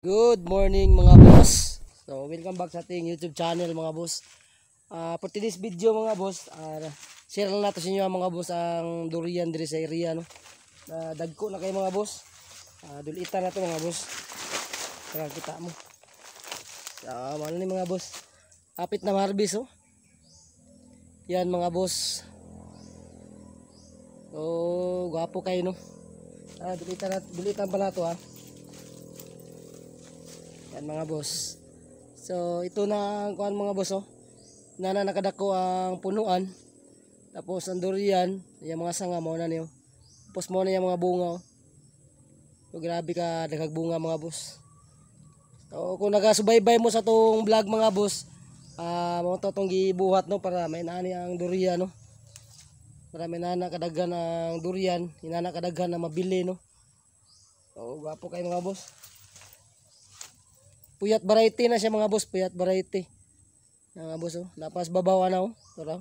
Good morning mga boss. So welcome back sa ating YouTube channel mga boss. For today's video mga boss, share lang natin sa inyo mga boss ang durian diri sa area no. Dagko na kay mga boss. Dulitan na to mga boss. Para kita mo. Ano ni mga boss? Kapit na harvest oh. Yan mga boss. So gwapo kayo no. Dulitan pala to ha. Yan mga boss. So ito na ang kuan mga boss oh. Nakadako ang punuan. Tapos ang durian, yung mga sanga mo na niyo. Tapos mo na yung mga bunga oh. So grabe ka daghang bunga mga boss. So kung nagasubaybay mo sa tong vlog mga boss, mo to tong gibuhat no para may nani ang durian no. Para may kadaghan ang durian, kadaghan na mabili no. So gwapo kay mga boss. Puyat variety na siya mga boss, puyat variety. Mga boss oh, lapas babaw na oh. Tara.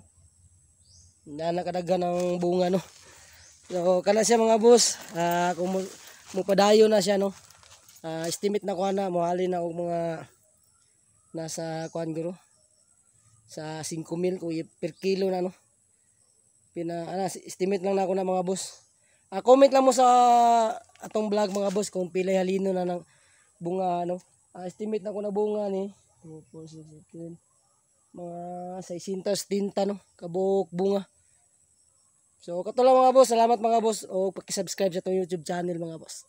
Nakadaghan ng bunga no. So kana siya mga boss, kung mo padayo na siya no. Estimate na ko na mohali na og mga nasa kuan guro. Sa 5,000 ko per kilo na no. Estimate lang na ako na mga boss. Comment lang mo sa atong vlog mga boss kung pila halino na ng bunga no. Estimate na ko na bunga ni 2, 4, 6, 7, mga 600 tinta no kabuk bunga. So kato lang mga boss, salamat mga boss o paki-subscribe sa itong YouTube channel mga boss.